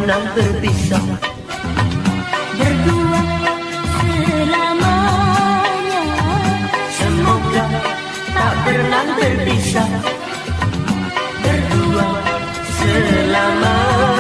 pernah berpisah. Berdua selamanya. Semoga tak pernah berpisah. Berdua selamanya.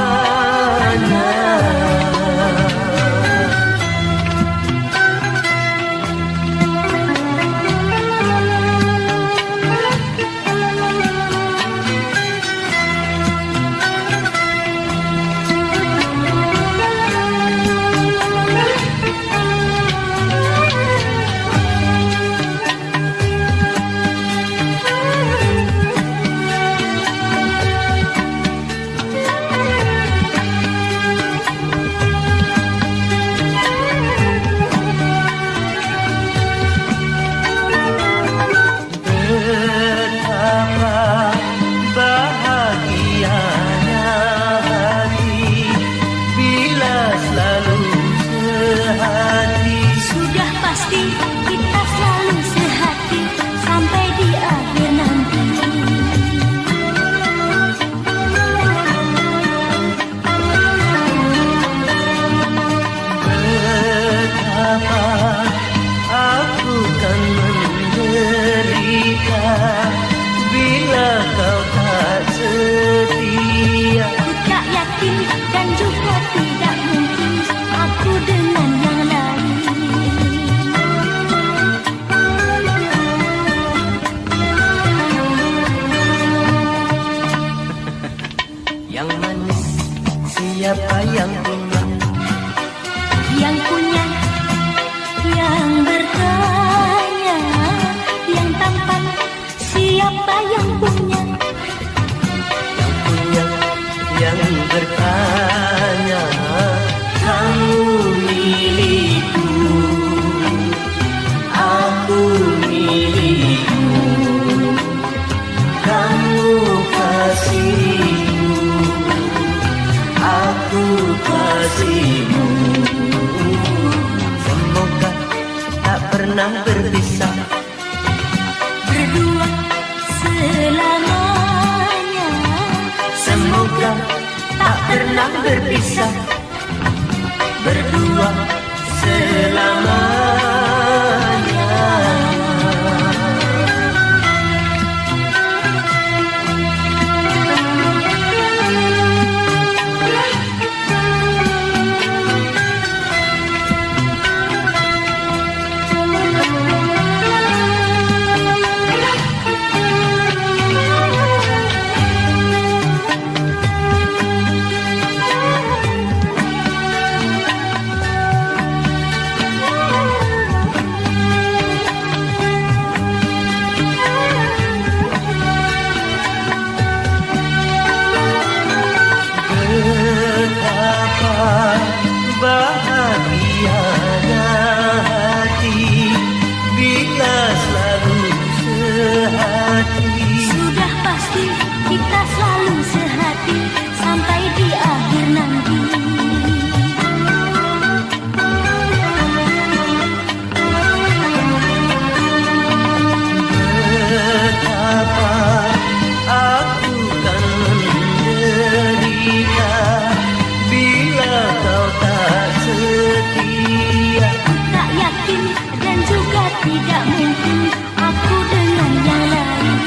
Bila kau tak setia, ku tak yakin dan juga tidak mungkin aku dengan yang lain. yang manis siapa yang punya? Yang punya, yang bertanya, yang tampan siapa yang punya? Yang punya, yang bertanya, kamu milikku, aku milikmu, kamu kasihku, aku kasihmu. Semoga tak pernah berpisah. Berdua selamanya. Semoga tak pernah berpisah. Berdua selamanya. Bahagianya hati bila selalu sehati. Sudah pasti kita selalu sehati sampai di akhir nanti. Betapa aku kan menderita bila kau tak setia. Ku tak yakin dan juga tidak mungkin aku dengan yang lain.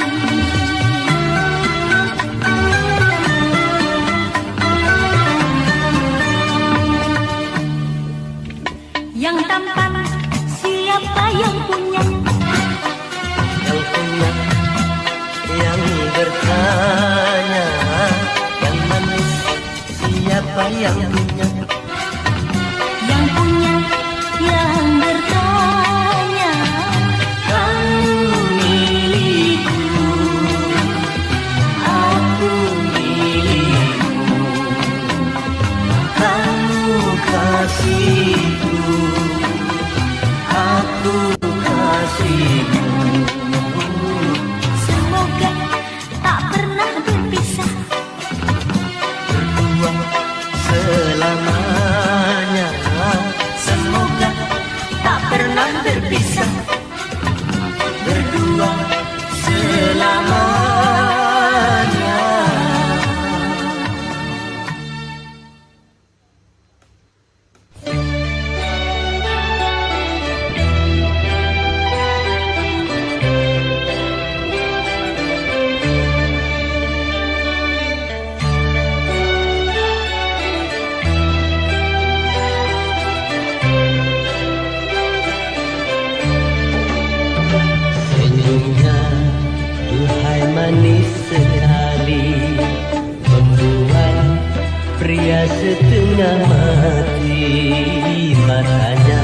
Pria setengah mati matanya,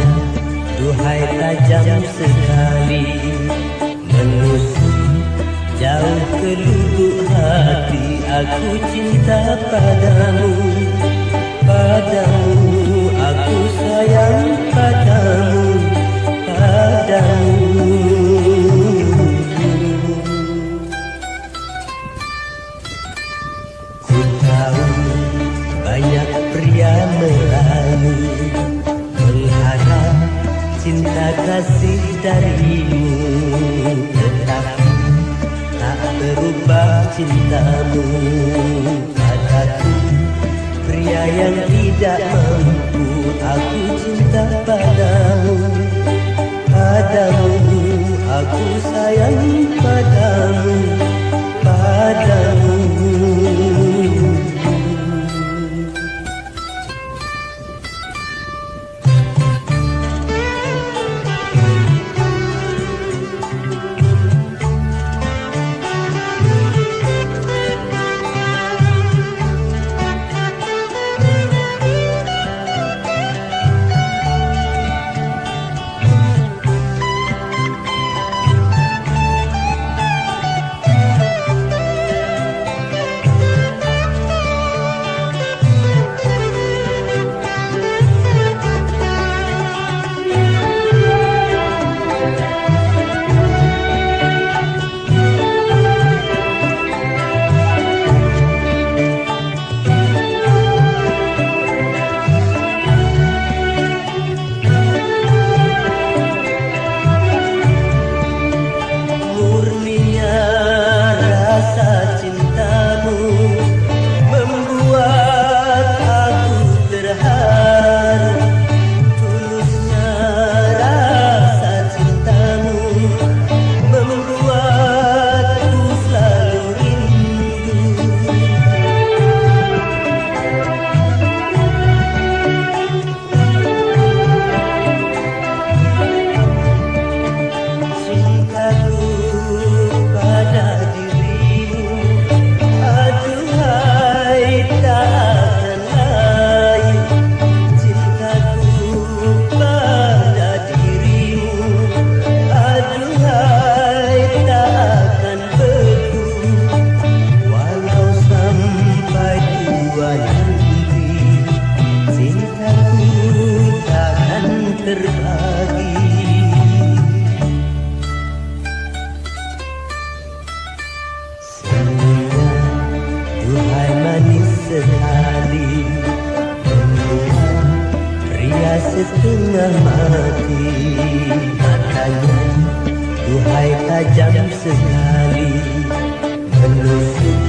duhai tajam sekali, menusuk jauh ke lubuk hati. Aku cinta padamu, padamu, aku sayang padamu, padamu. Ku tahu banyak pria Melayu mengharap cinta kasih darimu, tetapi tak berubah cintamu padaku. Pria yang tidak mampu, aku cinta padamu, padamu, aku sayang padamu, padamu. Setengah mati matanya, duhai tajam sekali, menusuk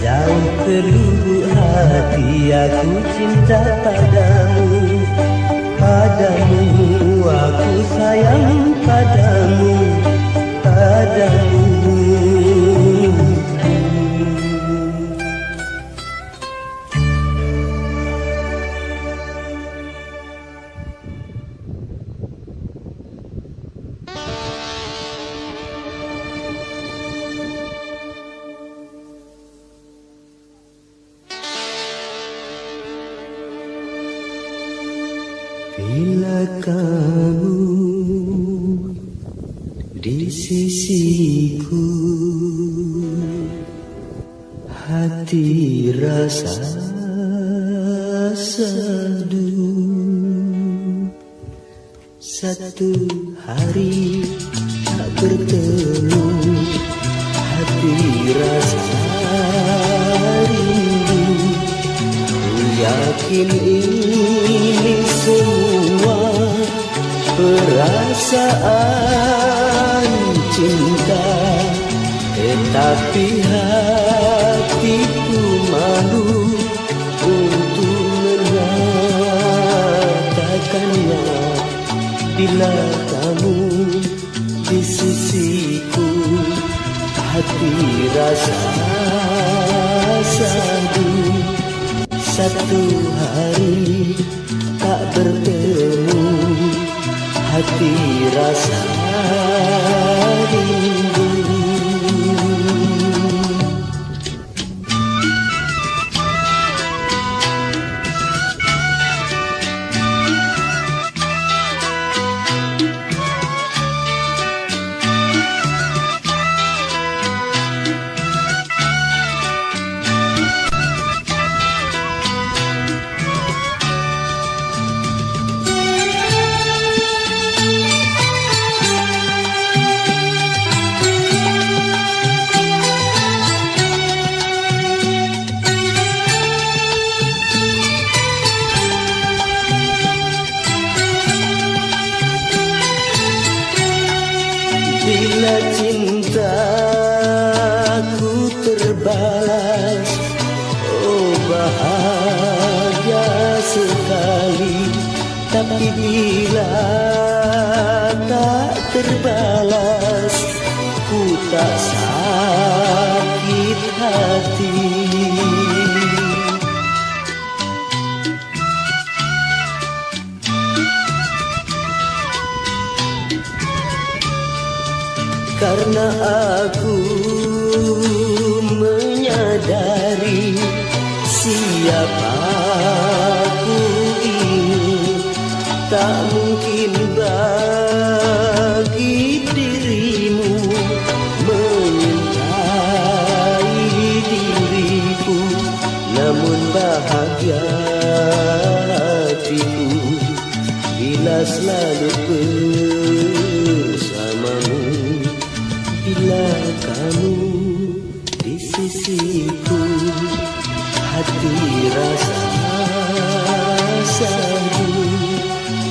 jauh ke lubuk hati. Aku cinta padamu, padamu, aku sayang padamu, padamu. Bila kamu di sisiku, hati rasa seduh. Satu hari tak bertemu, hati rasa rindu. Ku yakin ini semua perasaan cinta, tetapi hatiku malu untuk menyatakannya. Bila kamu di sisiku, hati rasa sadu. Satu hari tak bertemu, hati rasa rindu. karena aku menyadari siapa aku ini, tak mungkin bagi dirimu menyintai diriku. Namun bahagia hatiku bila selalu bersamamu, bila kamu di sisiku. Hati rasa sadu,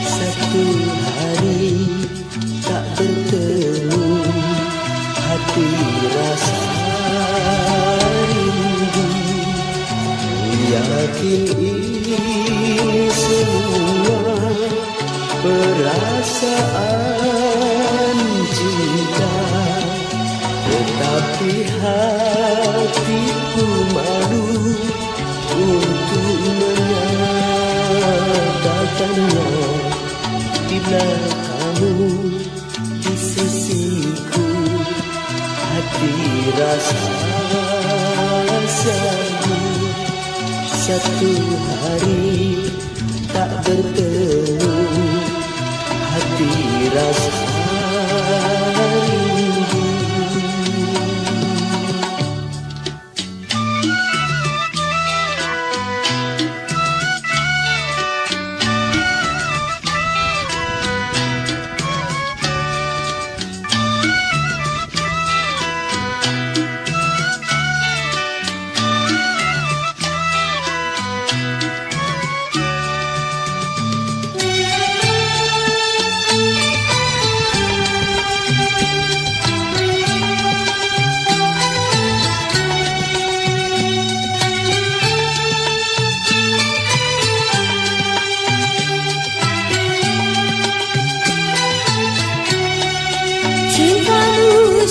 satu hari tak bertemu. Hati rasa rindu, yakin ini semua perasaan cinta, tetapi hatiku malu untuk menyatakannya bila kamu di sisiku. Hati rasa sadu, satu hari tak bertemu. Hati rasa rindu.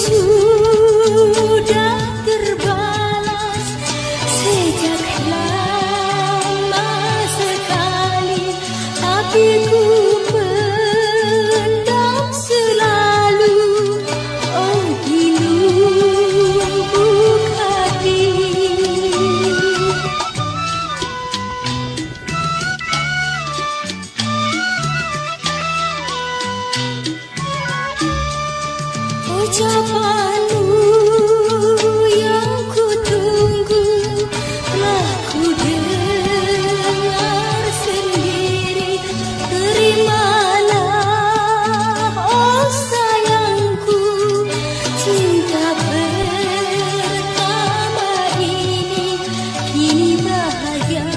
Sudah terbalas sejak lama sekali, tapi ku pendam selalu. Oh di lubuk hati, ucapanmu yang ku tunggu telah ku dengar sendiri. Terimalah oh sayangku, cinta pertama ini kini bahagia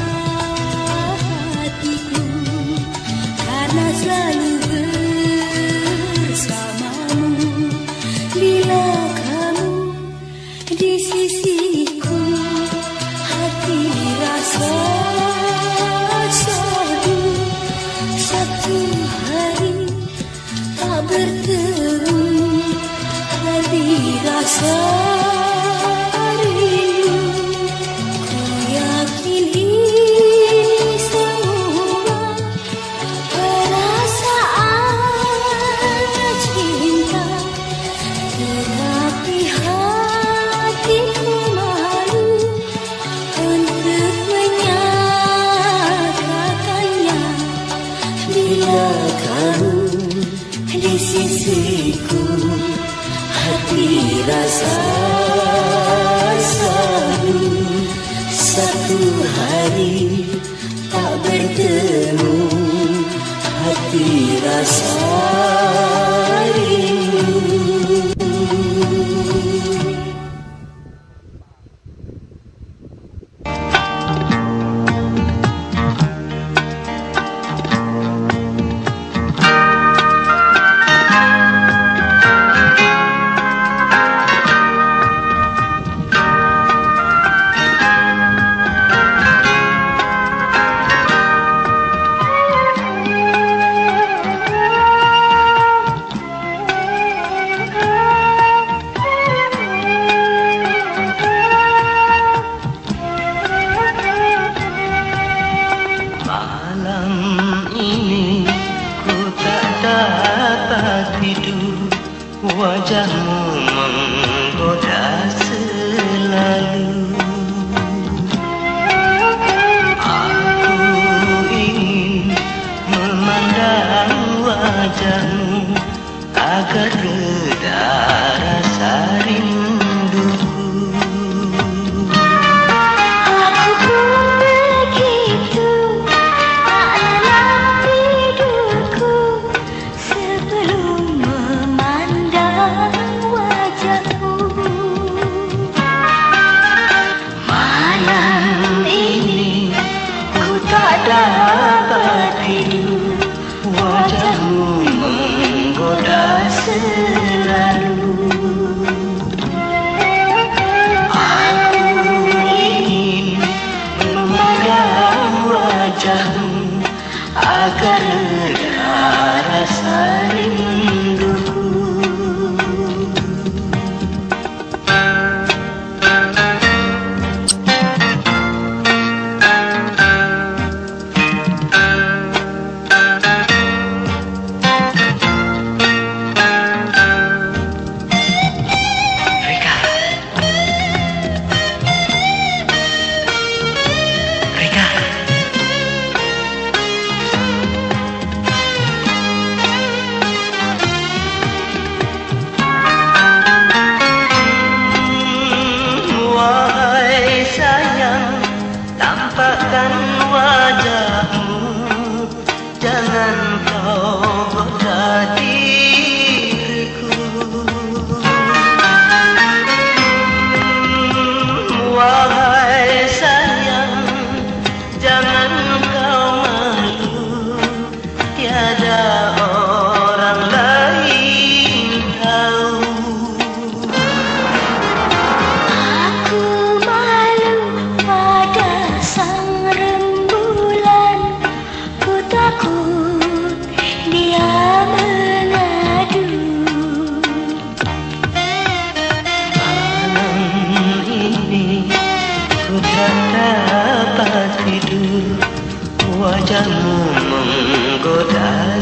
hatiku, karena selalu bersamamu. Bila kamu di sisiku, hati rasa sadu, satu hari tak bertemu. Hati rasa rindu, ku yakin ini semua perasaan cinta, tetapi hatiku malu untuk menyatakannya bila kamu di sisiku. Hati rasa sadu, satu hari tak bertemu. Hati rasa rindu. wajahmu menggoda